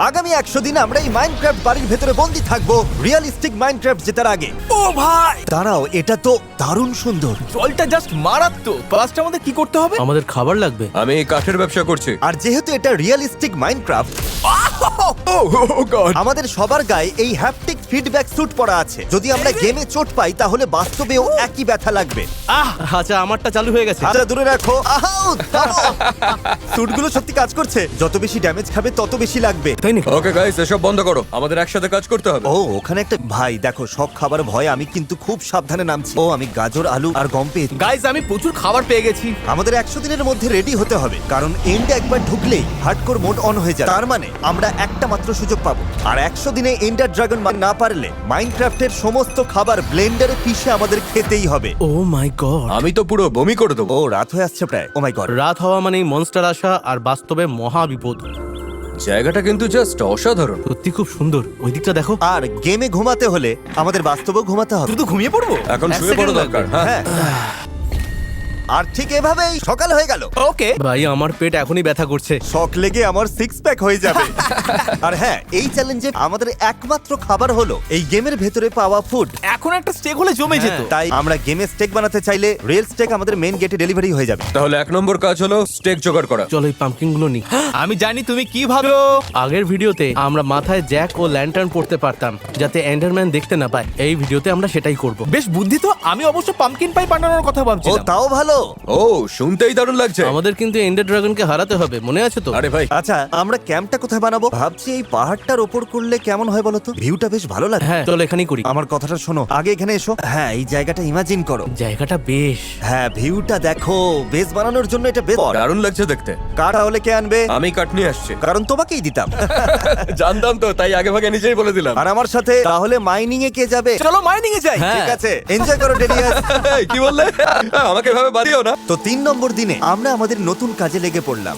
আগামী 100 দিন আমরা এই মাইনক্রাফট বাড়ির ভেতরে বন্দি থাকবো রিয়েলিস্টিক মাইনক্রাফট জেতার আগে। ও ভাই, দাঁড়াও, এটা তো দারুণ সুন্দর। জলটা জাস্ট মারাত্মক। ফার্স্ট আমাদের কি করতে হবে? আমাদের খাবার লাগবে। আমি কাঠের ব্যবসা করছি। আর যেহেতু এটা রিয়েলিস্টিক মাইনক্রাফট, গড, আমাদের সবার গায়ে এই হ্যাপটিক ফিডব্যাক স্যুট পরা আছে। যদি আমরা গেমে চোট পাই তাহলে বাস্তবেও একই ব্যথা লাগবে। আচ্ছা, আমারটা চালু হয়ে গেছে। হাতটা দূরে রাখো। আহাউ, থামো। স্যুটগুলো সত্যি কাজ করছে। যত বেশি ড্যামেজ খাবে তত বেশি লাগবে। তাই নাকি? ওকে গাইস, এসব বন্ধ করো, আমাদের একসাথে কাজ করতে হবে। ও, ওখানে একটা ভাই দেখো, সব খাবার ভয়ে আমি কিন্তু খুব সাবধানে নামছি। ও, আমি গাজর, আলু আর গম পেয়েছি। গাইজ, আমি প্রচুর খাবার পেয়ে গেছি। আমাদের 100 দিনের মধ্যে রেডি হতে হবে, কারণ এন্ডে একবার ঢুকলেই হার্ডকোর মোড অন হয়ে যায়। তার মানে আমরা একটা মাত্র সুযোগ পাবো। আর 100 দিনে এন্ডার ড্রাগন না পারলে মাইনক্রাফটের সমস্ত খাবার ব্লেন্ডারে পিষে আমাদের খেতেই হবে। ও মাই গড, আমি তো পুরো বমি করে দেবো। ও, রাত হয়ে আসছে প্রায়। ও মাই গড। রাত হওয়া মানেই মনস্টার আসা, আর বাস্তবে মহা বিপদ। জায়গাটা কিন্তু জাস্ট অসাধারণ। সত্যি খুব সুন্দর। ওই দিকটা দেখো। আর গেমে ঘুমাতে হলে আমাদের বাস্তবেও ঘুমাতে হবে। শুধু ঘুমিয়ে পড়বো? এখন এক শুয়ে পড়ো সেকেন্ড দরকার। লাগবে। হ্যাঁ, হ্যাঁ। আর ঠিক এভাবেই সকাল হয়ে গেল। ওকে। ভাই, আমার পেট এখনই ব্যথা করছে। শক লেগে আমার 6 প্যাক হয়ে যাবে। আর হ্যাঁ, এই চ্যালেঞ্জে আমাদের একমাত্র খাবার হলো এই গেমের ভেতরে পাওয়া ফুড। এখন একটা স্টেক হলে জমে যেত। তাই আমরা গেমে স্টেক বানাতে চাইলে রিয়েল স্টেক আমাদের মেন গেটে ডেলিভারি হয়ে যাবে। তাহলে 1 নম্বর কাজ হলো স্টেক জোগাড় করা। চলো এই পাম্পকিন গুলো নি। আমি জানি তুমি কি ভাবো। আগের ভিডিওতে আমরা মাথায় জ্যাক ও ল্যান্টার্ন পড়তে পারতাম, যাতে এন্ডারম্যান দেখতে না পায়। এই ভিডিওতে আমরা সেটাই করব। বেশ বুদ্ধি তো। আমি অবশ্য পাম্পকিন পাই বানানোর কথা ও, ভাবছিলাম। তাও ভালো। ও, শুনতেই দারুণ লাগছে। আমাদের কিন্তু এন্ডার ড্রাগনকে হারাতে হবে, মনে আছে তো? আরে ভাই, আচ্ছা, আমরা ক্যাম্পটা কোথায় বানাবো? ভাবছি এই পাহাড়টার ওপর করলে কেমন হয় বলো তো? ভিউটা বেশ ভালো লাগে। হ্যাঁ, চলো এখানেই করি। আমার কথাটা শোনো, আগে এখানে এসো। হ্যাঁ, এই জায়গাটা ইমাজিন করো। জায়গাটা বেশ। হ্যাঁ, ভিউটা দেখো। বেস বানানোর জন্য এটা বেশ। দারুণ লাগছে দেখতে। কাঠ তাহলে কে আনবে? আমি কাঠ নিয়ে আসছি। কারণ তোমাকেই দিতাম। জানতাম তো, তাই আগে ভাগে নিজেই বলে দিলাম। আর আমার সাথে তাহলে মাইনিং এ কে যাবে? চলো মাইনিং এ যাই। হ্যাঁ। ঠিক আছে, এনজয় করো ডেলিয়াস। এই, কি বললে? আমাকে এভাবে বাড়িও না। তো 3 নম্বর দিনে আমরা আমাদের নতুন কাজে লেগে পড়লাম।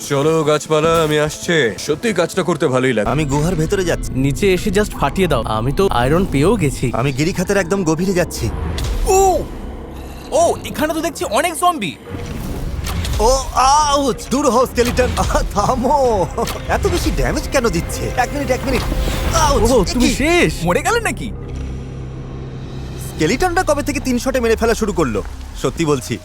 চলো গাছপালা, আমি আসছে। সত্যি কাজটা করতে ভালোই লাগে। আমি গুহার ভেতরে যাচ্ছি। নিচে এসে জাস্ট ফাটিয়ে দাও। আমি তো আয়রন পেয়েও গেছি। আমি গিরিখাতের একদম গভীরে যাচ্ছি। ও ও, এখানে তো দেখছি অনেক জম্বি। ও, আউচ! দূর হও স্কেলিটন। থামো। এত বেশি ড্যামেজ কেন দিচ্ছে? 1 মিনিট, 1 মিনিট। আউচ! ও, তুমি শেষ। মরে গেলেন নাকি? স্কেলিটনটা কবে থেকে 3 শটে মেরে ফেলা শুরু করলো? সত্যি বলছি,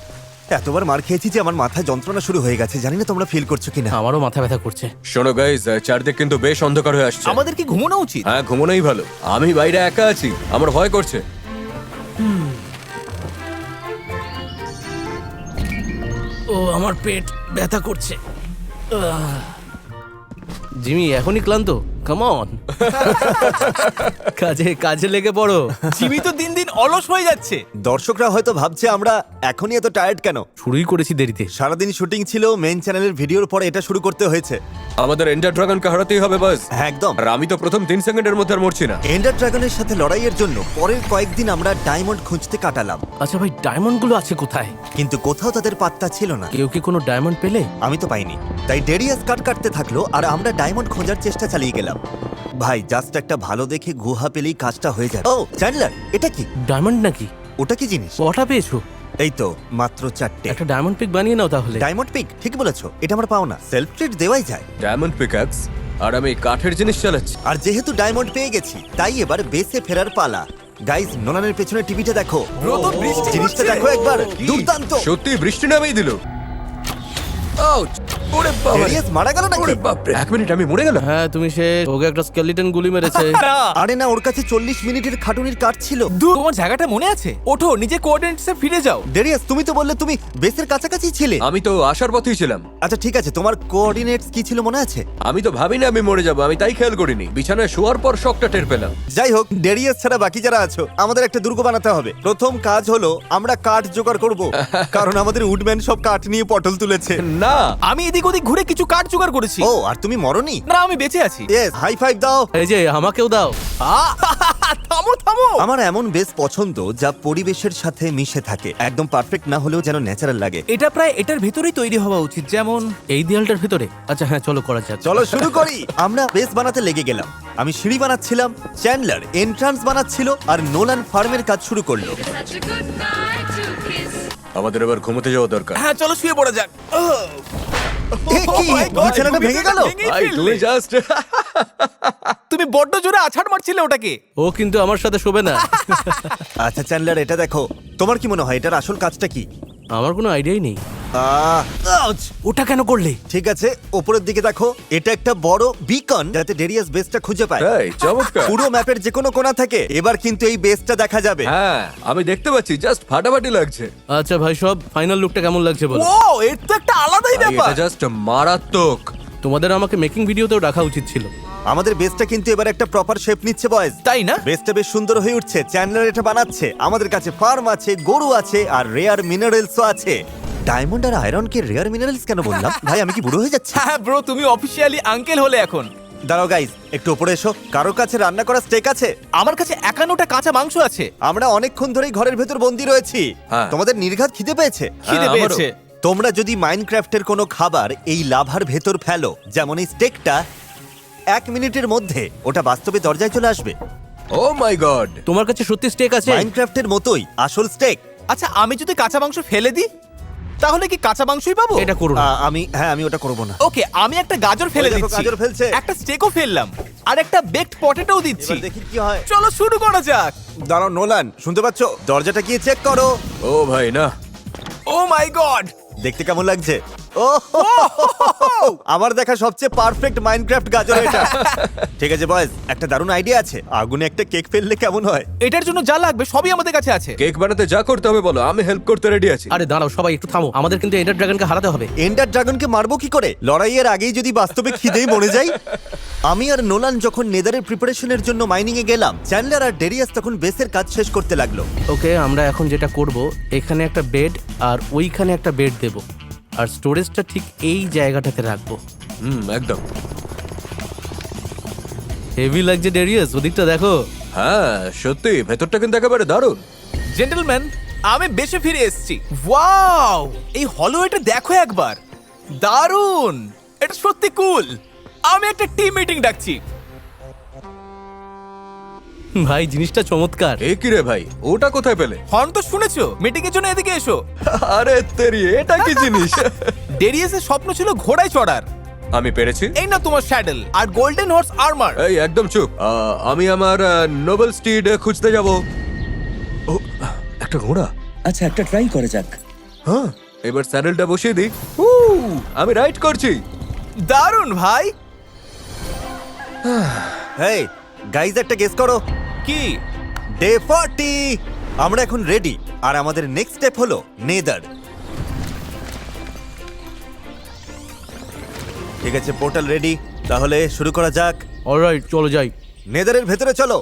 এতবার মার খেয়েছি যে আমার মাথায় যন্ত্রণা শুরু হয়ে গেছে। জানি না তোমরা ফিল করছো কিনা। আমারও মাথা ব্যথা করছে। শোনো গাইস, চারদিক কিন্তু বেশ অন্ধকার হয়ে আসছে। আমাদের কি ঘুমানো উচিত? হ্যাঁ, ঘুমানোই ভালো। আমি বাইরে একা আছি, আমার ভয় করছে। ও, আমার পেট ব্যথা করছে। জিমি, এখনই ক্লান্ত? Come on. কাজে লেগে পড়ো। জিমি তো দিন দিন অলস হয়ে যাচ্ছে। দর্শকরা হয়তো ভাবছে আমরা এখনই এত টায়ার্ড কেন। শুরুই করেছি দেরিতে। সারাদিন শুটিং ছিল, মেইন চ্যানেলের ভিডিওর পরে এটা শুরু করতে হয়েছে। আমাদের এন্ডার ড্রাগনকে হারাতেই হবে বাস। হ্যাঁ, একদম। আর আমি তো প্রথম 3 সেকেন্ডের মধ্যে আর মরছি না। এন্ডার ড্রাগনের সাথে লড়াইয়ের জন্য পরের কয়েকদিন আমরা ডায়মন্ড খুঁজতে কাটালাম, আচ্ছা ভাই, ডায়মন্ড গুলো আছে কোথায়? কিন্তু কোথাও তাদের পাত্তা ছিল না। কেউ কি কোনো ডায়মন্ড পেলে? আমি তো পাইনি। তাই ডেরিয়াস কাটতে থাকলো আর আমরা ডায়মন্ড খোঁজার চেষ্টা চালিয়ে গেলাম। ভাই, জাস্ট একটা ভালো দেখে গুহা পেলেই কাজটা হয়ে যাবে। ও চ্যান্ডলার, এটা কি? ডায়মন্ড নাকি? ওটা কি জিনিস? কটা পেয়েছো? এই তো মাত্র 4টে। একটা ডায়মন্ড পিক বানিয়ে নাও তাহলে। ডায়মন্ড পিক, ঠিক বলেছো। এটা আমরা পাও না, সেলফ ট্রিট দেওয়াই যায়। ডায়মন্ড পিকঅ্যাক্স, আর আমি কাঠের জিনিস চালাচ্ছি। আর যেহেতু ডায়মন্ড পেয়ে গেছি, তাই এবার বেসে ফেরার পালা। গাইজ, নোলানের পেছনে টিভিটা দেখো। ব্রো, তো বৃষ্টি জিনিসটা হচ্ছে। দেখো একবার। কি? দুর্দান্ত। সত্যি বৃষ্টি নামেই দিল। আউচ! ওরে বাবা! ডেরিয়াস মারা গেল নাকি? ওরে বাপরে! 1 মিনিট, আমি মরে গেলাম। হ্যাঁ, তুমি শেষ। ওকে একটা স্কেলিটন গুলি মেরেছে। না, আরে না, ওর কাছে 40 মিনিটের খাটুনির কাট ছিল। তোমার জায়গাটা মনে আছে? ওঠো, নিজে কোঅর্ডিনেটসে ফিরে যাও। ডেরিয়াস, তুমি তো বললে তুমি বেসের কাছাকাছি ছিলে। আমি তো আসার পথেই ছিলাম। আচ্ছা ঠিক আছে, তোমার কোঅর্ডিনেটস কি ছিল মনে আছে? আমি তো ভাবিনি আমি মরে যাব, আমি তাই খেয়াল করিনি। বিছানায় শোয়ার পর শকটা টের পেলাম। যাই হোক, ডেরিয়াস ছাড়া বাকি যারা আছো, আমাদের একটা দুর্গ বানাতে হবে। প্রথম কাজ হলো আমরা কাঠ জোগাড় করব, কারণ আমাদের উডম্যান সব কাঠ নিয়ে পটল তুলেছে। না, আমি এদিক ওদিক ঘুরে কিছু কাঠ জোগাড় করেছি। ও, আর তুমি মরনি? না, আমি বেঁচে আছি। ইয়েস, হাই ফাইভ দাও। এই যে, আমাকেও দাও। থামো থামো। আমার এমন বেশ পছন্দ যা পরিবেশের সাথে মিশে থাকে, একদম পারফেক্ট না হলেও যেন ন্যাচারাল লাগে। এটা প্রায় এটার ভেতরেই তৈরি হওয়া উচিত, যেমন এই দেয়ালটার ভিতরে? আচ্ছা হ্যাঁ, চলো করা যাক। চলো শুরু করি। আমরা বেস বানাতে লেগে গেলাম। আমি সিঁড়ি বানাচ্ছিলাম, চ্যান্ডলার এন্ট্রান্স বানাচ্ছিল, আর নোলান ফার্মের কাজ শুরু করলো। Such a good night to kiss. আমাদের এবার ঘুমোতে যাওয়া দরকার। হ্যাঁ, চলো শুয়ে পড়া যাক। এ কি? Oh my God, বিছানাটা ভেঙে গেল? ভেঙেই ভাই, ফেললে। তুমি জাস্ট তুমি বড্ড জোরে আছাড় মারছিলে ওটাকে। ও কিন্তু আমার সাথে শোবে না। আচ্ছা চ্যান্ডলার, এটা দেখো, তোমার কি মনে হয় এটার আসল কাজটা কি? আমার কোনো আইডিয়াই নেই। আউচ! ওটা কেন করলে? ঠিক আছে, উপরের দিকে দেখো, এটা একটা বড় বিকন যাতে ডেরিয়াস বেসটা খুঁজে পায়। এই চমৎকার। পুরো ম্যাপের যে কোনো কোণা থেকে এবার কিন্তু এই বেসটা দেখা যাবে। হ্যাঁ আমি দেখতে পাচ্ছি, জাস্ট ফাটাফাটি লাগছে। আচ্ছা ভাই, সব ফাইনাল লুকটা কেমন লাগছে বলো? ও, এর তো একটা আলাদাই ভাই, ব্যাপার। এটা জাস্ট মারাত্মক। তোমাদের আমাকে মেকিং ভিডিওতেও রাখা উচিত ছিল। আমাদের বেসটা কিন্তু এবার একটা প্রপার শেপ নিচ্ছে বয়েজ। তাই না? বেসটা বেশ সুন্দর হয়ে উঠছে। চ্যান্ডলার এটা বানাচ্ছে। আমাদের কাছে ফার্ম আছে, গরু আছে, আর রেয়ার মিনারেলসও আছে। ডায়মন্ড আর আয়রনকে রেয়ার মিনারেলস কেন বললাম? ভাই আমি কি বুড়ো হয়ে যাচ্ছি? হ্যাঁ ব্রো, তুমি অফিসিয়ালি আঙ্কেল হলে এখন। দাঁড়াও গাইস, একটু উপরে এসো। কারোর কাছে রান্না করা স্টেক আছে? আমার কাছে 51টা কাঁচা মাংস আছে। আমরা অনেকক্ষণ ধরেই ঘরের ভেতর বন্দি রয়েছি। হ্যাঁ। তোমাদের নির্ঘাত খিদে পেয়েছে? খিদে আমারও। পেয়েছে। তোমরা যদি মাইনক্রাফটের কোনো খাবার এই লাভার ভেতর ফেলো, যেমন এই স্টেকটা, 1 মিনিটের মধ্যে ওটা বাস্তবে দরজায় চলে আসবে। ও মাই গড। তোমার কাছে সত্যি স্টেক আছে? মাইনক্রাফটের মতোই আসল স্টেক। আচ্ছা, আমি যদি কাঁচা মাংস ফেলে দিই তাহলে কি কাঁচা মাংসই পাবো? এটা করো না। আমি ওটা করব না। ওকে, আমি একটা গাজর ফেলে ওই দেখো, দিচ্ছি। গাজর ফেলছে। একটা স্টেকও ফেললাম আর একটা বেকড পটেটোও দিচ্ছি। এবার দেখি কি হয়। চলো শুরু করা যাক। দাঁড়াও নোলান, শুনতে পাচ্ছ? দরজাটা গিয়ে চেক করো। ও ভাই না। ও মাই গড, দেখতে কেমন লাগছে? ও আমার দেখা সবচেয়ে পারফেক্ট মাইনক্রাফট গাজর এটা। ঠিক আছে বয়েজ, একটা দারুণ আইডিয়া আছে। আগুনে একটা কেক ফেললে কেমন হয়? এটার জন্য যা লাগবে সবই আমাদের কাছে আছে। কেক বানাতে যা করতে হবে বলো, আমি হেল্প করতে রেডি আছি। আরে দাঁড়াও সবাই, একটু থামো। আমাদের কিন্তু এন্ডার ড্রাগনকে হারাতে হবে। এন্ডার ড্রাগনকে মারবো কি করে? লড়াইয়ের আগেই যদি বাস্তবে খিদেই মরে যাই। আমি আর নোলান যখন নেদারের প্রিপারেশনের জন্য মাইনিং এ গেলাম, চ্যান্ডলার আর ডেরিয়াস তখন বেসের কাজ শেষ করতে লাগলো। ওকে, আমরা এখন যেটা করব, এখানে একটা বেড আর ওইখানে একটা বেড দেব, আর স্টোরেজটা ঠিক এই জায়গাটাতে রাখবো। একদম। হেভি লাগছে ডেরিয়াস, ওদিকটা দেখো। হ্যাঁ সত্যি, ভেতরটা কিন্তু একেবারে দারুণ। জেন্টলম্যান, আমি বেশে ফিরে এসেছি। ওয়াও, এই হলওয়েটা দেখো একবার, দারুণ। এটা সত্যি কুল। আমি একটা টিম মিটিং ডাকছি। ভাই জিনিসটা চমৎকার। এ কি রে ভাই, ওটা কোথায় পেলে? হর্ন তো শুনেছো? মিটিং এর জন্য এদিকে এসো। আরে তেরি, এটা কি জিনিস? ডেরিয়াসের স্বপ্ন ছিল ঘোড়ায় চড়ার। আমি পেরেছি। এই না তোমার স্যাডেল আর গোল্ডেন হর্স আর্মার। এই একদম চুপ। আমি আমার নোবেল স্টিড খুঁজতে যাব। ও, একটা ঘোড়া। আচ্ছা, একটা ট্রাই করে যাক। হ্যাঁ, এবার স্যাডেলটা বসিয়ে দিই। আমি রাইড করছি। দারুণ ভাই। হেই গাইজ, একটা গেস করো। কি? ডে 40। আমরা এখন রেডি, আর আমাদের নেক্সট স্টেপ হলো নেদার। ঠিক আছে, পোর্টাল রেডি, তাহলে শুরু করা যাক। অলরাইট, চলো যাই। নেদারের ভেতরে চলো।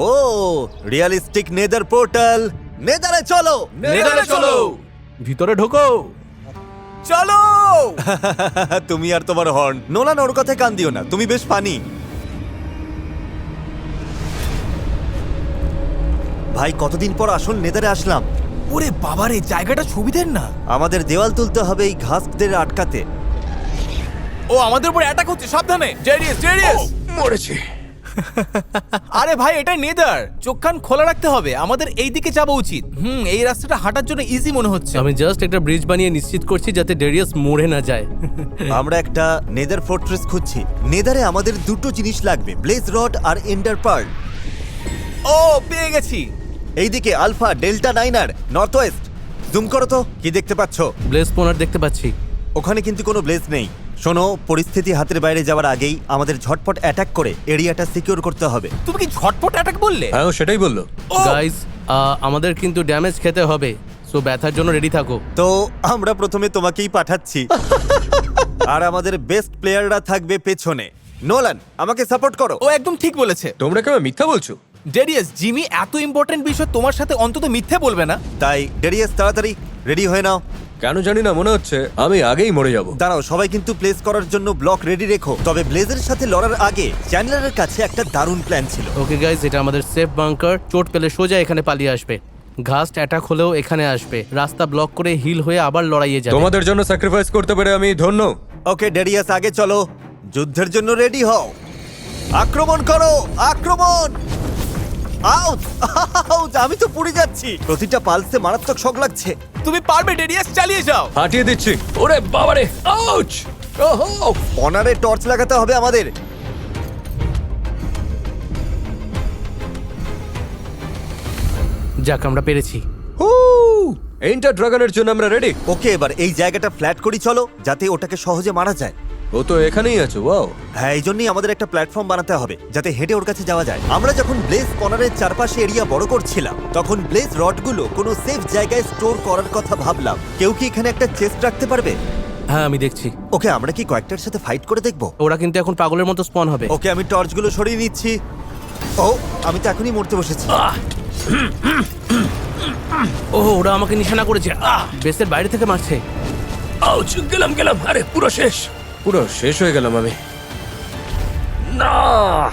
ও রিয়ালিস্টিক নেদার পোর্টাল। নেদারে চলো। নেদারে চলো। ভিতরে ঢোকো। চলো। তুমি আর তোমার হর্ন। নোলান, ওর কথায় কান দিও না, তুমি বেশ ফানি। ভাই কতদিন পর আসল নেদারে আসলাম। ওরে বাবারে, জায়গাটা ছবি দেন না। আমাদের দেওয়াল তুলতে হবে এই ঘাসদের আটকাতে। ও আমাদের উপর অ্যাটাক হচ্ছে, সাবধানে। Darius, Darius. মরেছি। আরে ভাই, এটা নেদার, চোখ কান খোলা রাখতে হবে। আমাদের এই দিকে যাওয়া উচিত। এই রাস্তাটা হাঁটার জন্য ইজি মনে হচ্ছে। আমি জাস্ট একটা ব্রিজ বানিয়ে নিশ্চিত করছি যাতে ডেরিয়াস মরে না যায়। আমরা একটা নেদার ফোর্ট্রেস খুঁজছি। নেদারে আমাদের দুটো জিনিস লাগবে, ব্লেজ রড আর এন্ডার পার্ল। ও, পেয়ে গেছি। এইদিকে alpha, delta, নাইনার, north West. Zoom করো তো, কি দেখতে পাচ্ছ? ব্লেজ স্পনার দেখতে পাচ্ছি। ওখানে কিন্তু কোনো ব্লেজ নেই। শোনো, পরিস্থিতি হাতের বাইরে যাওয়ার আগেই আমাদের ঝটপট অ্যাটাক করে এরিয়াটা সিকিউর করতে হবে। তুমি কি ঝটপট অ্যাটাক বললে? হ্যাঁ ও সেটাই বললো। ও, গাইস, আমাদের কিন্তু ড্যামেজ খেতে হবে, সো ব্যথার জন্য রেডি থাকো। তো আমরা প্রথমে তোমাকেই পাঠাচ্ছি, আর আমাদের বেস্ট প্লেয়াররা থাকবে পেছনে। নোলান, আমাকে সাপোর্ট করো। ও একদম ঠিক বলেছে। তোমরা কেমন মিথ্যা বলছো? ডেরিয়াস, জিমি এত ইম্পর্টেন্ট বিষয় তোমার সাথে অন্তত মিথ্যে বলবে না। তাই ডেরিয়াস, তাড়াতাড়ি রেডি হয়ে নাও। কেন জানি না, মনে হচ্ছে আমি আগেই মরে যাব। দাঁড়াও, সবাই কিন্তু প্লেস করার জন্য ব্লক রেডি রেখো। তবে ব্লেজের সাথে লড়ার আগে চ্যান্ডলারের কাছে একটা দারুণ প্ল্যান ছিল। ওকে গাইস, এটা আমাদের সেফ বাংকার। চোট পেলে সোজা এখানে পালিয়ে আসবে। ঘাস্ট অ্যাটাক হলেও এখানে আসবে। রাস্তা ব্লক করে হিল হয়ে আবার লড়াইয়ে যাবে। তোমাদের জন্য স্যাক্রিফাইস করতে পেরে আমি ধন্য। ওকে ডেরিয়াস, আগে চলো, যুদ্ধের জন্য রেডি হও। আক্রমণ করো, আক্রমণ! আউট! আউট! আমি তো পুড়ে যাচ্ছি। প্রতিটা পালসে মারাত্মক শক লাগছে। তুমি পারবে ডেরিয়াস, চালিয়ে যাও। ফাটিয়ে দিচ্ছি। ওরে বাবারে, আউচ! ওহো! অনারে টর্চ লাগাতে হবে আমাদের। যাক আমরা পেরেছি। হু! এন্ডার ড্রাগনের জন্য আমরা রেডি। ওকে, এবার এই জায়গাটা ফ্ল্যাট করি চলো, যাতে ওটাকে সহজে মারা যায়। ও তো এখানেই আছে, ওয়াও। হ্যাঁ, এই জন্যই আমাদের একটা প্ল্যাটফর্ম বানাতে হবে যাতে হেঁটে ওর কাছে যাওয়া যায়। আমরা যখন ব্লেজ কর্নারের চারপাশে এরিয়া বড় করছিলাম তখন ব্লেজ রডগুলো কোনো সেফ জায়গায় স্টোর করার কথা ভাবলাম। কেউ কি এখানে একটা চেস্ট রাখতে পারবে? হ্যাঁ আমি দেখছি। ওকে, আমরা কি কয়েকটার সাথে ফাইট করে দেখবো? ওরা কিন্তু এখন পাগলের মতো স্পন হবে। ওকে, আমি টর্চগুলো সরিয়ে নিচ্ছি। ও, আমি তো এখনই মরতে বসেছি। ও ওরা আমাকে নিশানা করেছে। বেসের বাইরে থেকে মারছে। আউচ! গেলাম। আরে পুরো শেষ হয়ে গেলাম আমি। না!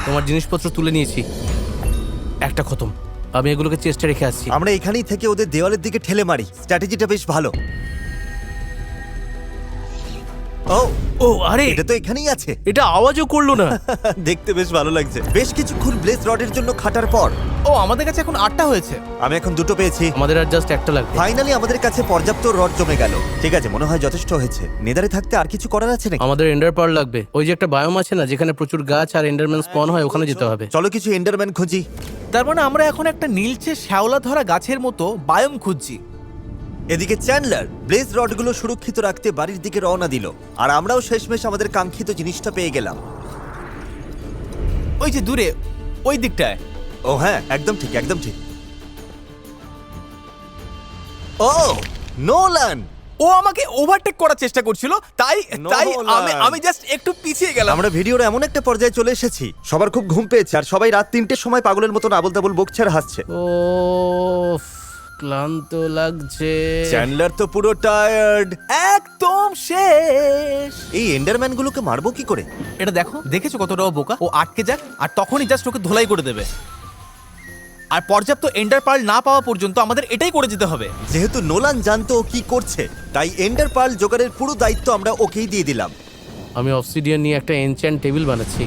তোমার জিনিসপত্র তুলে নিয়েছি। একটা খতম। আমি এগুলোকে চেষ্টা রেখে আসছি। আমরা এখানেই থেকে ওদের দেওয়ালের দিকে ঠেলে মারি। স্ট্র্যাটেজিটা বেশ ভালো। ও, ও আরে এটা তো এখানেই আছে। এটা আওয়াজও করলো না। দেখতে বেশ ভালো লাগছে। বেশ কিছুক্ষণ ব্লেজ রডের জন্য খাটার পর ও আমাদের কাছে এখন 8টা হয়েছে। আমি এখন 2টো পেয়েছি। আমাদের আর জাস্ট একটা লাগবে। ফাইনালি আমাদের কাছে পর্যাপ্ত রড জমে গেল। ঠিক আছে, মনে হয় যথেষ্ট হয়েছে। নেদারে থাকতে আর কিছু করার আছে নাকি? আমাদের এন্ডার পার্ল লাগবে। ওই যে একটা বায়োম আছে না যেখানে প্রচুর গাছ আর এন্ডারম্যান স্পন হয়, ওখানে যেতে হবে। চলো কিছু এন্ডারম্যান খুঁজি। তার মানে আমরা এখন একটা নীলচে শ্যাওলা ধরা গাছের মতো বায়োম খুঁজছি। এদিকে চ্যান্ডলার ব্লেজ রডগুলো সুরক্ষিত রাখতে বাড়ির দিকে রওনা দিল, আর আমরাও শেষমেশ আমাদের কাঙ্ক্ষিত জিনিসটা পেয়ে গেলাম। ওই যে দূরে, ওই দিকটায়। ও হ্যাঁ, একদম ঠিক, একদম ঠিক। ও, নোলান! ও আমাকে ওভারটেক করার চেষ্টা করছিল, তাই আমি জাস্ট একটু পিছিয়ে গেলাম। আমরা ভিডিওর এমন একটা পর্যায়ে চলে এসেছি, সবার খুব ঘুম পেয়েছে আর সবাই রাত 3টের সময় পাগলের মতন আবল তাবল বকছে আর হাসছে। ও ক্লান্ত লাগছে। চ্যান্ডলার তো পুরো টায়ার্ড। একদম শেষ। এই এন্ডারম্যানগুলোকে মারবো কি করে? এটা দেখেছো কতটা ও বোকা? ও আটকে যাক আর তখনই জাস্ট ওকে ধোলাই করে দেবে। আর পর্যাপ্ত এন্ডার পার্ল না পাওয়া পর্যন্ত আমাদের এটাই করে যেতে হবে। যেহেতু নোলান জানতো ও কি করছে, তাই এন্ডার পার্ল জোগাড়ের পুরো দায়িত্ব আমরা ওকেই দিয়ে দিলাম। আমি অবসিডিয়ান নিয়ে একটা এনচ্যান্ট টেবিল বানাচ্ছি।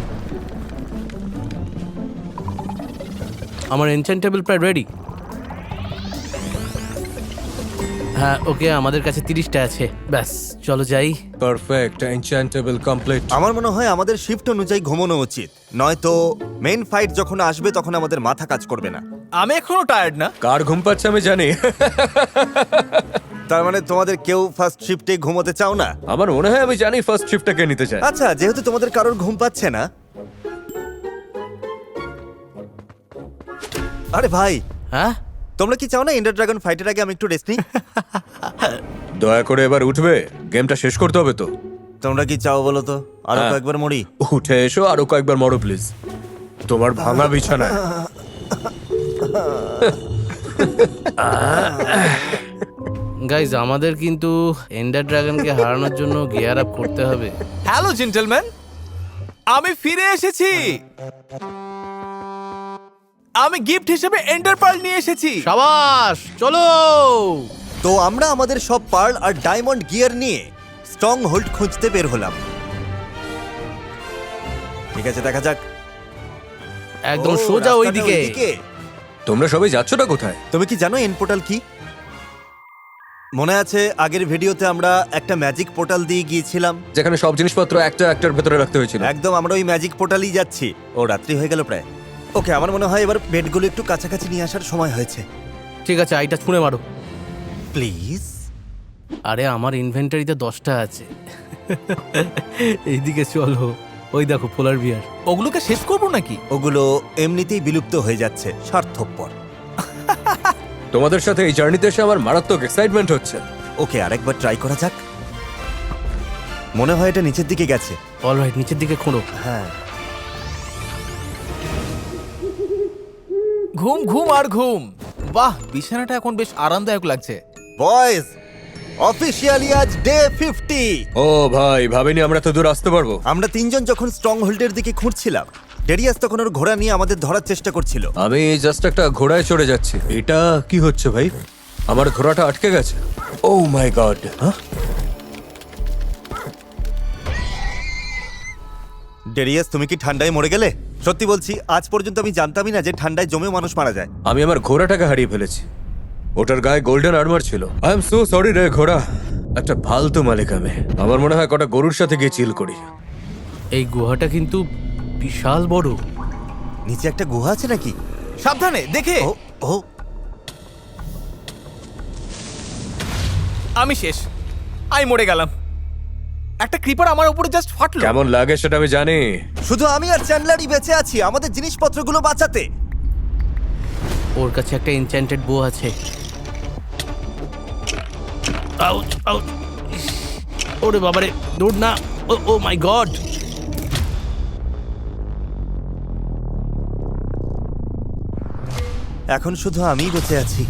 আমার এনচ্যান্ট টেবিল প্রায় রেডি। হ্যাঁ ওকে, আমাদের কাছে 30টা আছে। ব্যাস চলো যাই। Perfect, enchantable complete. আমার মনে হয় আমাদের শিফট অনুযায়ী ঘুমানো উচিত, নয়তো মেন ফাইট যখন আসবে তখন আমাদের মাথা কাজ করবে না। আমি এখনো টায়ার্ড না। কার ঘুম পাচ্ছে আমি জানি। তার মানে তোমাদের কেউ ফার্স্ট শিফটে ঘুমোতে চাও না? আমার মনে হয় আমি জানি ফার্স্ট শিফটটাকে নিতে চাই। আচ্ছা, যেহেতু তোমাদের কারোর ঘুম পাচ্ছে না। আরে ভাই, হ্যাঁ তোমরা কি চাও না এন্ডার ড্রাগন ফাইটের আগে আমি একটু রেস্ট নিই? দয়া করে এবার উঠবে, গেমটা শেষ করতে হবে তো। তোমরা কি চাও বলো তো? আরো হ্যাঁ। কয়েকবার মরি। উঠে এসো, আরো কয়েকবার মরো প্লিজ। তোমার ভাঙা বিছানায়। গাইজ, আমাদের কিন্তু এন্ডার ড্রাগনকে হারানোর জন্য গিয়ার আপ করতে হবে। হ্যালো জেন্টলম্যান, আমি ফিরে এসেছি। আমি গিফট হিসেবে এন্ডার পার্ল নিয়ে এসেছি। সাবাস, চলো। তো আমরা আমাদের সব পার্ল আর ডায়মন্ড গিয়ার নিয়ে স্ট্রং হোল্ড খুঁজতে বের হলাম। ঠিক আছে, দেখা যাক। একদম ও, সোজা রাস্তাটা ওইদিকে। ওইদিকে। তোমরা সবাই যাচ্ছটা কোথায়? তুমি কি জানো এন্ড পোর্টাল কি? মনে আছে আগের ভিডিওতে আমরা একটা ম্যাজিক পোর্টাল দিয়ে গিয়েছিলাম? যেখানে সব জিনিসপত্র একটা একটার ভেতরে রাখতে হয়েছিল। একদম, আমরা ওই ম্যাজিক পোর্টালই যাচ্ছি। ও রাত্রি হয়ে গেল প্রায়। ওকে, আমার মনে হয় এবার বেডগুলো একটু কাছাকাছি নিয়ে আসার সময় হয়েছে। ঠিক আছে, আইটা ছুঁড়ে মারো প্লিজ। আরে আমার ইনভেন্টারিতে 10টা আছে। এইদিকে চলো, ওই দেখো পোলার বিয়ার। ওগুলোকে শেষ করবো নাকি? ওগুলো এমনিতেই বিলুপ্ত হয়ে যাচ্ছে, স্বার্থপর। তোমাদের সাথে এই জার্নিতে এসে আমার মারাত্মক এক্সাইটমেন্ট হচ্ছে। ওকে, আরেকবার ট্রাই করা যাক। মনে হয় এটা নিচের দিকে গেছে। অলরাইট, নিচের দিকে খোঁড়ো। হ্যাঁ, ঘুম ঘুম আর ঘুম। বাহ, বিছানাটা এখন বেশ আরামদায়ক লাগছে। বয়েজ, অফিশিয়ালি আজ ডে 50। ও ভাই, ভাবিনি আমরা তো দূর আসতে পারবো। আমরা তিনজন যখন স্ট্রং হোল্ডের দিকে খুঁড়ছিলাম, ডেরিয়াস তখন ওর ঘোড়া নিয়ে আমাদের ধরার চেষ্টা করছিল। আমি জাস্ট একটা ঘোড়ায় চড়ে যাচ্ছি। এটা কি হচ্ছে ভাই? আমার ঘোড়াটা আটকে গেছে। ও মাই গড। ডেরিয়াস, তুমি কি ঠান্ডায় মরে গেলে? সত্যি বলছি, আজ পর্যন্ত আমি জানতামই না যে ঠান্ডায় জমে মানুষ মারা যায়। আমি আমার ঘোড়াটাকে হারিয়ে ফেলেছি। ওটার গায়ে গোল্ডেন আর্মার ছিল। আই এম সো সরি রে ঘোড়া। একটা ফালতু মালিক আমি। আমার মনে হয় কটা গরুর সাথে গিয়ে চিল করি। এই গুহাটা কিন্তু বিশাল বড়। নিচে একটা গুহা আছে নাকি? সাবধানে দেখে। ও ও আমি শেষ, আমি মরে গেলাম। একটা ক্রিপার আমার উপরে জাস্ট ফাটলো। কেমন লাগে সেটা আমি জানি। শুধু আমি আর চ্যান্ডলারই বেঁচে আছি আমাদের জিনিসপত্রগুলো বাঁচাতে। ওর কাছে একটা এনচ্যান্টেড বো আছে। Ouch ouch. ওরে বাবারে, দৌড় না। ও ও মাই গড। এখন শুধু আমিই বেঁচে আছি।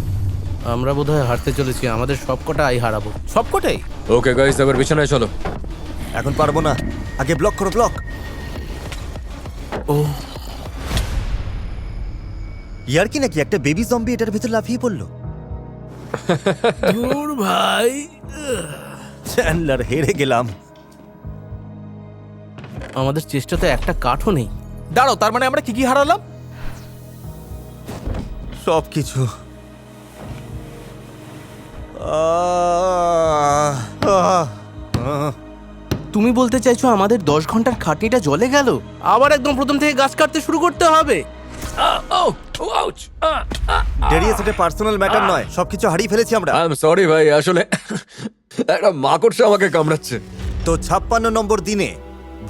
আমরা বোধহয় হারতে চলেছি, আমাদের সবকটা আই হারাবো। সবকটাই। ওকে গাইস, এবার বিছানায় চলো। এখন পারবো না, আগে ব্লক করো ব্লক। ও ইয়ার কি নাকি একটা বেবি জম্বি এটার ভিতর লাফিয়ে পড়লো। দূর ভাই। চ্যান্ডলার, হেরে গেলাম। আমাদের চেষ্টাতে একটা কাঠও নেই। দাঁড়াও, তার মানে আমরা কি কি হারালাম? সবকিছু। তুমি বলতে চাইছো আমাদের 10 ঘন্টার খাটনিটা জলে গেল? আবার একদম প্রথম থেকে গাছ কাটতে শুরু করতে হবে? ডেরিয়াস, এটা পার্সোনাল ম্যাটার নয়, সবকিছু হারিয়ে ফেলেছি আমরা। আই এম সরি ভাই, আসলে একটা মাকড়সা আমাকে কামড়াচ্ছে। তো 56 নম্বর দিনে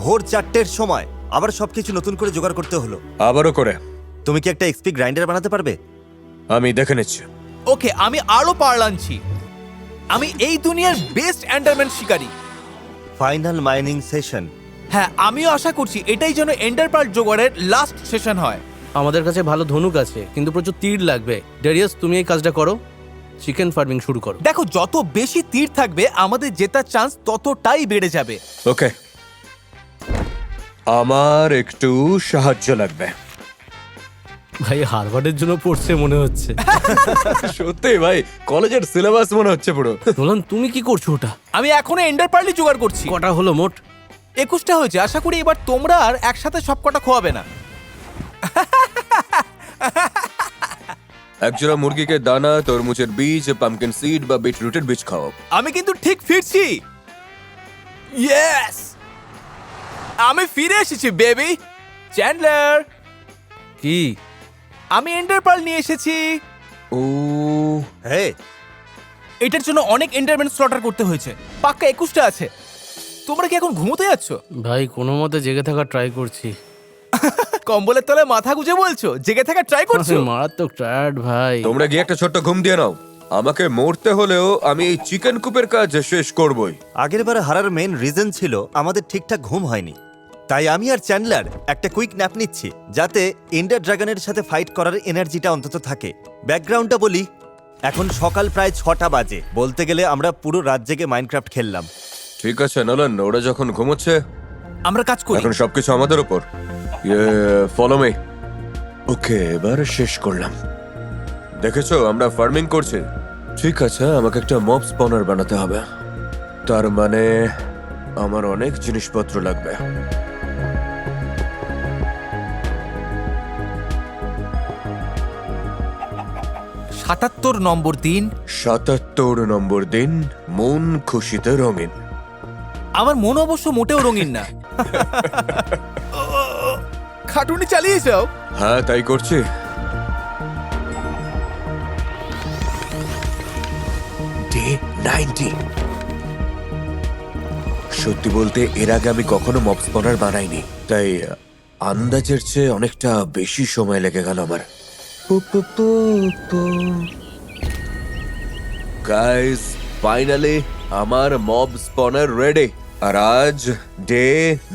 ভোর 4টের সময় আবার সবকিছু নতুন করে জোগাড় করতে হলো। আবারও করে। তুমি কি একটা এক্সপি গ্রাইন্ডার বানাতে পারবে? আমি দেখে নিচ্ছি। ওকে, আমি আরো পারলাঞ্ছি। আমি এই দুনিয়ার বেস্ট এন্ডারম্যান শিকারী। Final mining session. হ্যাঁ, আমিও আশা করছি এটাই যেন এন্ডার পার্ল জোগাড়ের লাস্ট সেশন হয়। আমাদের কাছে ভালো ধনুক আছে, কিন্তু প্রচুর তীর লাগবে। ডেরিয়াস, তুমি এই কাজটা করো, চিকেন ফার্মিং শুরু করো। দেখো, যত বেশি তীর থাকবে আমাদের জেতার চান্স ততটাই বেড়ে যাবে। ওকে, আমার একটু সাহায্য লাগবে। ভাই হারভার্ডের জন্য পড়ছে মনে হচ্ছে। সত্যি ভাই, কলেজের সিলেবাস মনে হচ্ছে পুরো। নোলান, তুমি কি করছো ওটা? আমি এখনো এন্ডার পার্লই জোগাড় করছি। কটা হলো মোট? 21টা হয়েছে। আশা করি এবার তোমরা আর একসাথে সব কটা খোয়াবে না। একজোড়া মুরগিকে দানা, তরমুজের বীজ, পামকিন সিড বা বিটরুটের বীজ খাও। আমি কিন্তু ঠিক ফিরছি। ইয়েস, আমি ফিরে এসেছি বেবি। চ্যান্ডলার, কি? আমি এন্ডার পার্ল নিয়ে এসেছি। ও হে, এটার জন্য অনেক এন্ডারম্যান স্লটার করতে হয়েছে। পাক্কা 21টা আছে। তোমরা কি এখন ঘুমোতে যাচ্ছ? ভাই কোনো মতে জেগে থাকা ট্রাই করছি। কম্বলের তলায় মাথা গুজে বলছো জেগে থাকা ট্রাই করছো? আমি মারাত্মক টায়ার্ড ভাই। তোমরা গিয়ে একটা ছোট্ট ঘুম দিয়ে নাও। আমাকে মরতে হলেও আমি এই চিকেন কুপের কাজ শেষ করবই। আগের বার হারার মেন রিজন ছিল আমাদের ঠিকঠাক ঘুম হয়নি। তাই আমি আর চ্যান্ডলার একটা কুইক ন্যাপ নিচ্ছি, যাতে এন্ডার ড্রাগনের সাথে ফাইট করার এনার্জিটা অন্তত থাকে। ব্যাকগ্রাউন্ডটা বলি, এখন সকাল প্রায় 6টা বাজে। বলতে গেলে আমরা পুরো রাত জেগে মাইনক্রাফট খেললাম। ঠিক আছে নোলান, ওরা যখন ঘুমোচ্ছে আমরা কাজ করি। এখন সবকিছু আমাদের উপর। Follow me. ওকে, এবার শেষ করলাম। দেখেছো, আমরা ফার্মিং করছি। ঠিক আছে, আমাকে একটা মব স্পনার বানাতে হবে। তার মানে আমার অনেক জিনিসপত্র লাগবে। সাতাত্তর নম্বর দিন। 77 নম্বর দিন, মন খুশিতে রঙিন। আমার মন অবশ্য মোটেও রঙিন না। খাটুনি চালিয়ে যাও। হ্যাঁ, তাই করছি। ডে 90। সত্যি বলতে এর আগে আমি কখনো মব স্পনার বানাইনি, তাই আন্দাজের চেয়ে অনেকটা বেশি সময় লেগে গেল আমার। গাইস, ফাইনালি আমার মব স্পনার রেডি। আর আজ ডে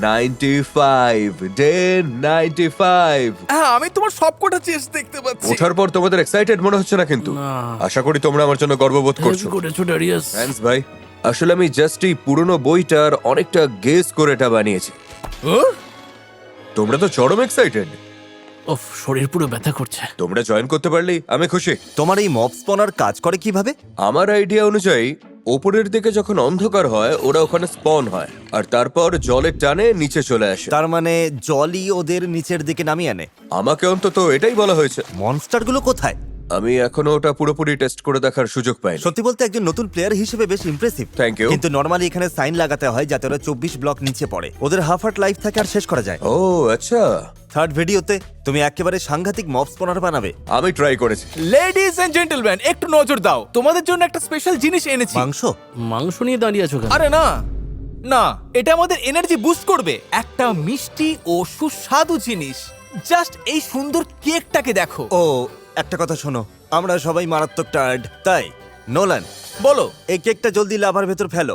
95। ডে 95। হ্যাঁ, আমি তোমার সবকটা চেস্ট দেখতে পাচ্ছি। ওঠার পর তোমাদের এক্সাইটেড মনে হচ্ছে না, কিন্তু না। আশা করি তোমরা আমার জন্য গর্ববোধ করছো। হেল্প করেছো ডেরিয়াস। থ্যাঙ্কস ভাই। আসলে আমি জাস্ট এই পুরনো বইটার অনেকটা গেস করে এটা বানিয়েছি। তোমরা তো চরম এক্সাইটেড। ওফ, শরীর পুরো ব্যথা করছে। তোমরা জয়েন করতে পারলেই আমি খুশি। তোমার এই মব স্পনার কাজ করে কিভাবে? আমার আইডিয়া অনুযায়ী ওপরের দিকে যখন অন্ধকার হয় ওরা ওখানে স্পন হয়, আর তারপর জলের টানে নিচে চলে আসে। তার মানে জলই ওদের নিচের দিকে নামিয়ে আনে। আমাকে অন্তত এটাই বলা হয়েছে। মনস্টারগুলো কোথায়? আমি এখনো ওটা পুরোপুরি টেস্ট করে দেখার সুযোগ পাইনি। সত্যি বলতে একজন নতুন প্লেয়ার হিসেবে বেশ ইমপ্রেসিভ। Thank you. কিন্তু নরমালি এখানে সাইন লাগাতে হয় যাতে ওরা 24 ব্লক নিচে পড়ে, ওদের হাফ হার্ট লাইফ থাকে আর শেষ করা যায়। ও আচ্ছা, থার্ড ভিডিওতে তুমি একেবারে সাংঘাতিক মব স্পনার বানাবে। আমি ট্রাই করেছি। লেডিজ এন্ড জেন্টলম্যান, একটু নজর দাও, তোমাদের জন্য একটা স্পেশাল জিনিস এনেছি। মাংস? মাংস নিয়ে দাঁড়িয়ে আছো কেন? আরে না না, এটা আমাদের এনার্জি বুস্ট করবে। একটা মিষ্টি ও সুস্বাদু জিনিস। জাস্ট এই সুন্দর কেকটাকে দেখো। ও একটা কথা শোনো, আমরা সবাই মারাত্মক টায়ার্ড, তাই নোলান বলো। এই কেকটা জলদি লাভার ভেতর ফেলো।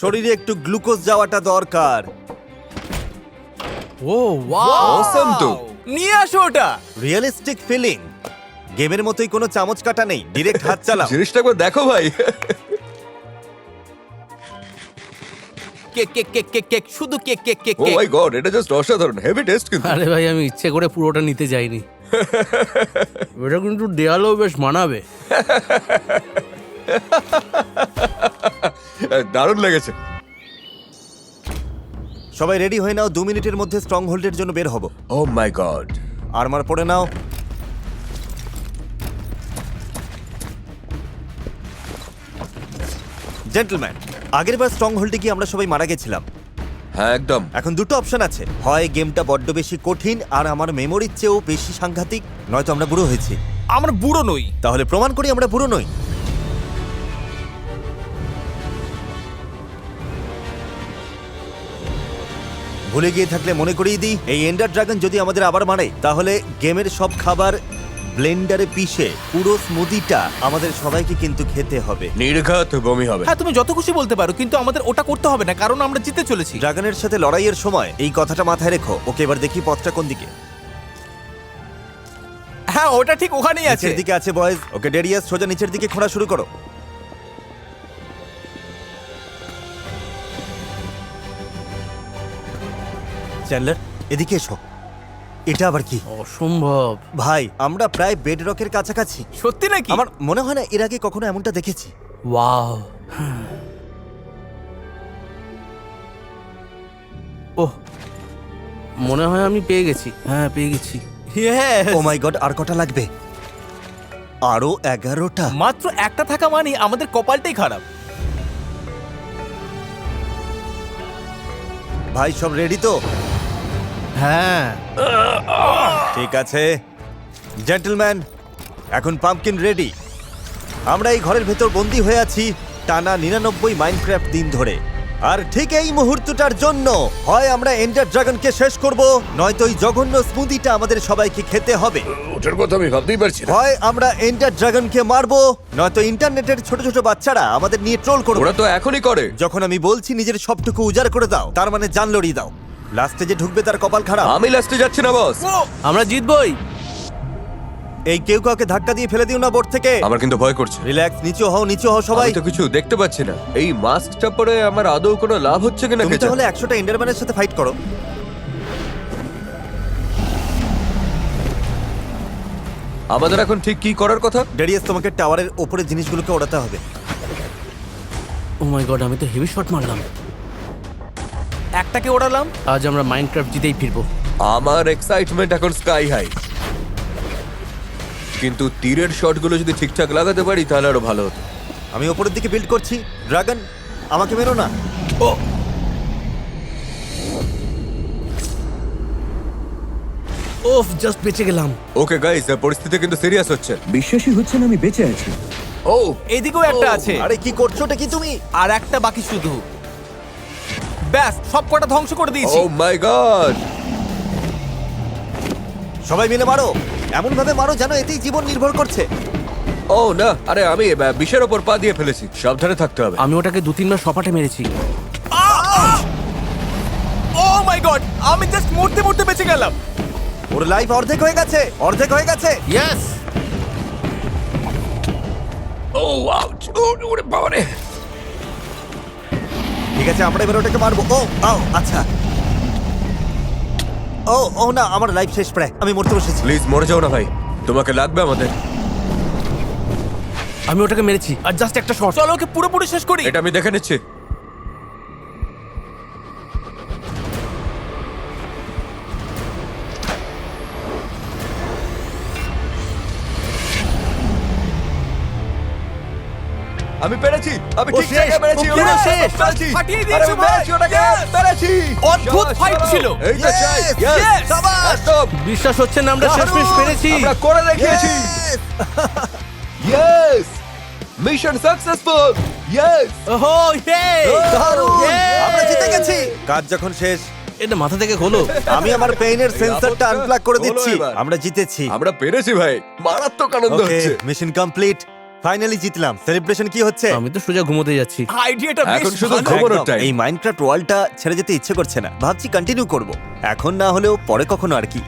শরীরে একটু গ্লুকোজ যাওয়াটা দরকার। ও ওয়াও, Awesome তো। নিয়ে আসো ওটা। Realistic feeling. গেমের মতোই কোনো চামচ কাটা নেই, ডিরেক্ট হাত চালাও। জিনিসটা একবার দেখো ভাই। Cake cake cake cake cake, শুধু কেক কেক কেক ও কেক। মাই গড, এটা জাস্ট অসাধারণ, হেভি টেস্ট কিন্তু। আরে ভাই আমি ইচ্ছে করে পুরোটা নিতে যাইনি। এটা কিন্তু দেয়ালেও বেশ মানাবে। দারুণ লেগেছে। সবাই রেডি হয়ে নাও, 2 মিনিটের মধ্যে স্ট্রং হোল্ডের জন্য বের হব। ও মাই গড। আর্মার পরে নাও। জেন্টলম্যান, আগের বার স্ট্রং হোল্ডে গিয়ে আমরা সবাই মারা গেছিলাম। হ্যাঁ একদম। এখন দুটো অপশন আছে, হয় গেমটা বড্ড বেশি কঠিন আর আমার মেমোরির চেয়েও বেশি সাংঘাতিক, নয়তো আমরা বুড়ো হয়েছি। আমরা বুড়ো নই। তাহলে প্রমাণ করি আমরা বুড়ো নই। ভুলে গিয়ে থাকলে মনে করিয়ে দিই, এই এন্ডার ড্রাগন যদি আমাদের আবার মারে তাহলে গেমের সব খাবার ব্লেন্ডারে পিষে পুরো স্মুদিটা আমাদের সবাইকে কিন্তু খেতে হবে। নির্ঘাত বমি হবে। হ্যাঁ, তুমি যত খুশি বলতে পারো, কিন্তু আমাদের ওটা করতে হবে না, কারণ আমরা জিতে চলেছি। ড্রাগনের সাথে লড়াইয়ের সময় এই কথাটা মাথায় রেখো। ওকে, এবার দেখি পথটা কোন দিকে। হ্যাঁ, ওটা ঠিক ওখানেই আছে। নিচের দিকে আছে বয়েজ। ওকে ডেরিয়াস, সোজা নিচের দিকে খোঁড়া শুরু করো। চ্যান্ডলার, এদিকে এসো। এটা আবার কি? অসম্ভব। ভাই, আমরা প্রায় বেড রকের কাছাকাছি। সত্যি নাকি? আমার মনে হয় না এর আগে কখনো এমনটা দেখেছি। ওয়াও। ওহ, মনে হয় আমি পেয়ে গেছি। হ্যাঁ পেয়ে গেছি। Yes! ও মাই গড, আর কটা লাগবে? আরো 11টা। মাত্র একটা থাকা মানে আমাদের কপালটাই খারাপ। ভাই সব রেডি তো? হ্যাঁ ঠিক আছে জেন্টলম্যান, এখন পাম্পকিন রেডি। আমরা এই ঘরের ভেতর বন্দি হয়ে আছি টানা 99 মাইনক্রাফট দিন ধরে। আর ঠিক এই মুহূর্তটার জন্য হয় আমরা এন্ডার ড্রাগনকে শেষ করব, নয়তো এই জঘন্য স্মুদিটা আমাদের সবাইকে খেতে হবে। ওটার কথা আমি ভাবতেই পারছি না। হয় আমরা এন্ডার ড্রাগনকে মারবো, নয়তো ইন্টারনেটের ছোট ছোট বাচ্চারা আমাদের নিয়ে ট্রোল করবে। ওরা তো এখনই করে। যখন আমি বলছি নিজের সবটুকু উজাড় করে দাও, তার মানে জান লড়িয়ে দাও। লাস্টে যে ঢুকবে তার কপাল খারাপ। আমি লাস্টে যাচ্ছি না বস। ও, আমরা জিতবই। এই কেউ কাউকে ধাক্কা দিয়ে ফেলে দিও না বোর্ড থেকে। আমার কিন্তু ভয় করছে। রিল্যাক্স, নিচু হও নিচু হও সবাই। আমি তো কিছু দেখতে পাচ্ছি না। এই মাস্কটা পরে আমার আদৌ কোনো লাভ হচ্ছে কিনা তুমি কে জানে। তাহলে 100টা এন্ডারম্যানের সাথে ফাইট করো। আমাদের এখন ঠিক কি করার কথা? ডেরিয়াস, তোমাকে টাওয়ারের ওপরে জিনিসগুলোকে ওড়াতে হবে। ও মাই গড, আমি তো হেভি শট মারলাম। একটাকে ওড়ালাম। আজ আমরা মাইনক্রাফট জিতেই ফিরবো। আমার এক্সাইটমেন্ট এখন স্কাই হাই। কিন্তু তীরের শটগুলো যদি ঠিকঠাক লাগাতে পারি তাহলে আরো ভালো হতো। আমি ওপরের দিকে বিল্ড করছি। ড্রাগন, আমাকে মেরো না। ও, ওফ, জাস্ট বেঁচে গেলাম। ওকে গাইস, পরিস্থিতি কিন্তু সিরিয়াস হচ্ছে। বিশ্বাসই হচ্ছে না আমি বেঁচে আছি। ও এদিকেও একটা আছে। আরে কি করছো ওটা কি তুমি? আর একটা বাকি শুধু। ব্যাস, সব কটা ধ্বংস করে দিয়েছি। ও মাই গড। সবাই মিলে মারো, এমন ভাবে মারো যেন এতেই জীবন নির্ভর করছে। ও না, আরে আমি বিষের ওপর পা দিয়ে ফেলেছি। সাবধানে থাকতে হবে। আমি ওটাকে 2-3 বার সপাটে মেরেছি। ও মাই গড, আমি জাস্ট মরতে মরতে বেঁচে গেলাম। ওর লাইফ অর্ধেক হয়ে গেছে, অর্ধেক হয়ে গেছে। ইয়েস। ও আউচ, ওরে বাবা রে। ঠিক আছে, আমরা এবার ওটাকে মারবো। ও আও, আচ্ছা। ও ও না, আমার লাইফ শেষ প্রায়, আমি মরতে বসেছি। প্লিজ মরে যাও না ভাই, তোমাকে লাগবে আমাদের। আমি ওটাকে মেরেছি আর জাস্ট একটা শট। চলো ওকে পুরোপুরি শেষ করি। এটা আমি দেখে নিচ্ছি। আমি পেরেছি, আমি ও ঠিক শেষ, জায়গায় পেরেছি, ও পুরো শেষ। পেরেছি, ফাটিয়ে আরে দিয়েছো আমি ভাই। পেরেছি ওটাকে, Yes! পেরেছি। অদ্ভুত শাবাশ, fight শাবাশ। ছিল। এই তো চাই, yes, Yes! শাবাশ। একদম। বিশ্বাস হচ্ছে না আমরা শেষমেশ পেরেছি। আমরা করে দেখিয়েছি। Yes, mission successful. ইয়েস, ওহো ইয়ে দারুণ! Yay! আমরা জিতে গেছি। কাজ যখন শেষ, এটা মাথা থেকে খোলো। আমি আমার পেইনের সেন্সরটা আপদটা আনপ্লাগ করে হলো দিচ্ছি। এবার। আমরা জিতেছি। আমরা পেরেছি ভাই, মারাত্মক আনন্দ ওকে, হচ্ছে। Mission complete. ফাইনালি জিতলাম। সেলিব্রেশন কি হচ্ছে? আমি তো সোজা ঘুমোতে যাচ্ছি। আইডিয়াটা বেশ এখন শুধু ভালো। ঘুমানোর একদম। time। এই মাইনক্রাফট ওয়ার্ল্ডটা ছেড়ে যেতে ইচ্ছে করছে না। ভাবছি কন্টিনিউ করব। এখন না হলেও পরে কখনো আর কি।